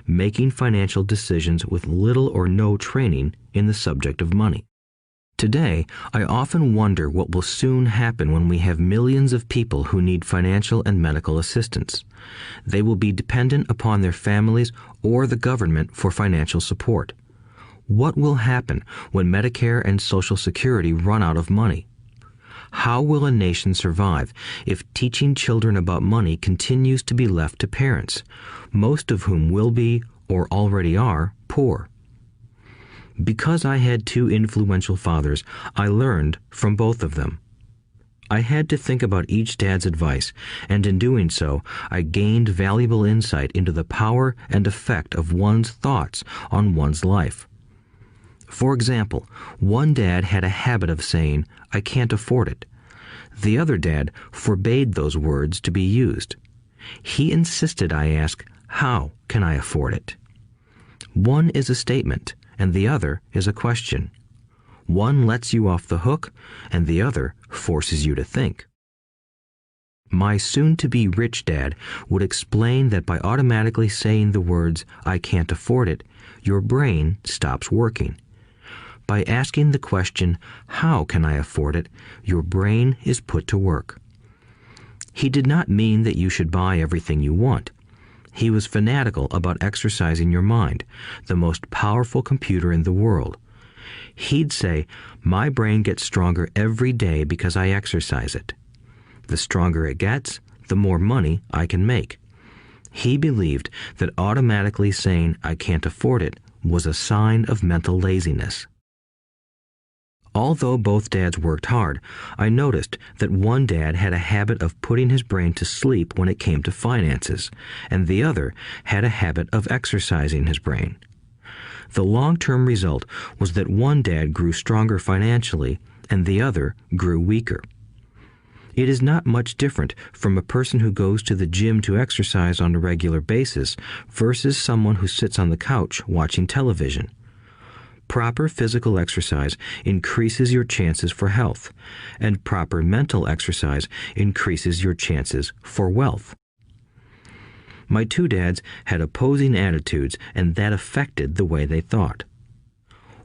making financial decisions with little or no training in the subject of money. Today, I often wonder what will soon happen when we have millions of people who need financial and medical assistance. They will be dependent upon their families or the government for financial support. What will happen when Medicare and Social Security run out of money? How will a nation survive if teaching children about money continues to be left to parents, most of whom will be, or already are, poor? Because I had two influential fathers, I learned from both of them. I had to think about each dad's advice, and in doing so, I gained valuable insight into the power and effect of one's thoughts on one's life. For example, one dad had a habit of saying, "I can't afford it." The other dad forbade those words to be used. He insisted I ask, "How can I afford it?" One is a statement, and the other is a question. One lets you off the hook, and the other forces you to think. My soon-to-be rich dad would explain that by automatically saying the words, "I can't afford it," your brain stops working. By asking the question, "How can I afford it?" your brain is put to work. He did not mean that you should buy everything you want. He was fanatical about exercising your mind, the most powerful computer in the world. He'd say, "My brain gets stronger every day because I exercise it. The stronger it gets, the more money I can make." He believed that automatically saying, "I can't afford it," was a sign of mental laziness. Although both dads worked hard, I noticed that one dad had a habit of putting his brain to sleep when it came to finances, and the other had a habit of exercising his brain. The long-term result was that one dad grew stronger financially, and the other grew weaker. It is not much different from a person who goes to the gym to exercise on a regular basis versus someone who sits on the couch watching television. Proper physical exercise increases your chances for health, and proper mental exercise increases your chances for wealth. My two dads had opposing attitudes, and that affected the way they thought.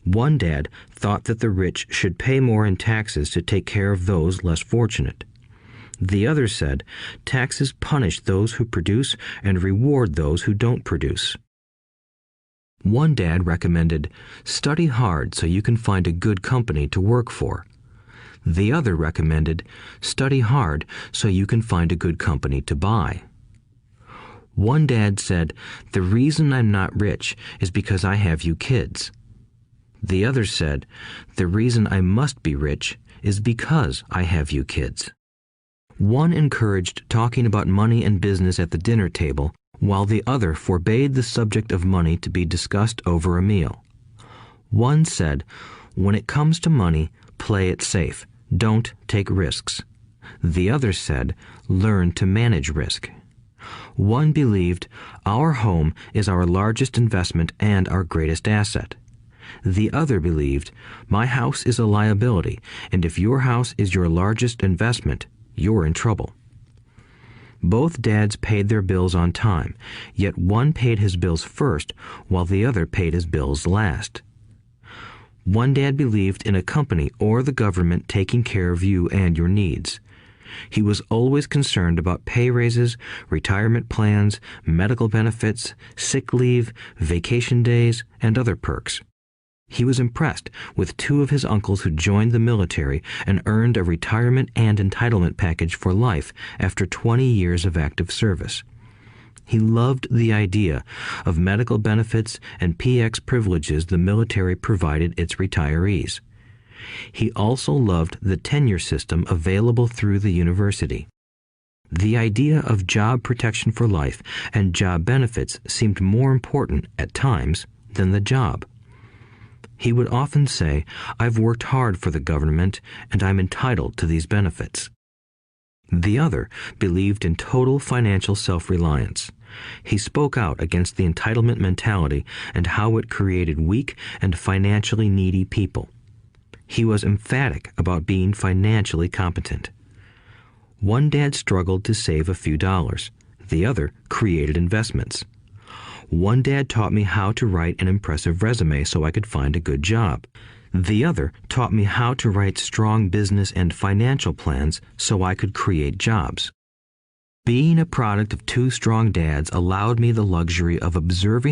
One dad thought that the rich should pay more in taxes to take care of those less fortunate. The other said, taxes punish those who produce and reward those who don't produce. One dad recommended, study hard so you can find a good company to work for. The other recommended, study hard so you can find a good company to buy. One dad said, the reason I'm not rich is because I have you kids. The other said, the reason I must be rich is because I have you kids. One encouraged talking about money and business at the dinner table, while the other forbade the subject of money to be discussed over a meal. One said, when it comes to money, play it safe, don't take risks. The other said, learn to manage risk. One believed, our home is our largest investment and our greatest asset. The other believed, my house is a liability, and if your house is your largest investment, you're in trouble. Both dads paid their bills on time, yet one paid his bills first while the other paid his bills last. One dad believed in a company or the government taking care of you and your needs. He was always concerned about pay raises, retirement plans, medical benefits, sick leave, vacation days, and other perks. He was impressed with two of his uncles who joined the military and earned a retirement and entitlement package for life after 20 years of active service. He loved the idea of medical benefits and PX privileges the military provided its retirees. He also loved the tenure system available through the university. The idea of job protection for life and job benefits seemed more important at times than the job. He would often say, I've worked hard for the government and I'm entitled to these benefits. The other believed in total financial self-reliance. He spoke out against the entitlement mentality and how it created weak and financially needy people. He was emphatic about being financially competent. One dad struggled to save a few dollars. The other created investments. One dad taught me how to write an impressive resume so I could find a good job. The other taught me how to write strong business and financial plans so I could create jobs. Being a product of two strong dads allowed me the luxury of observing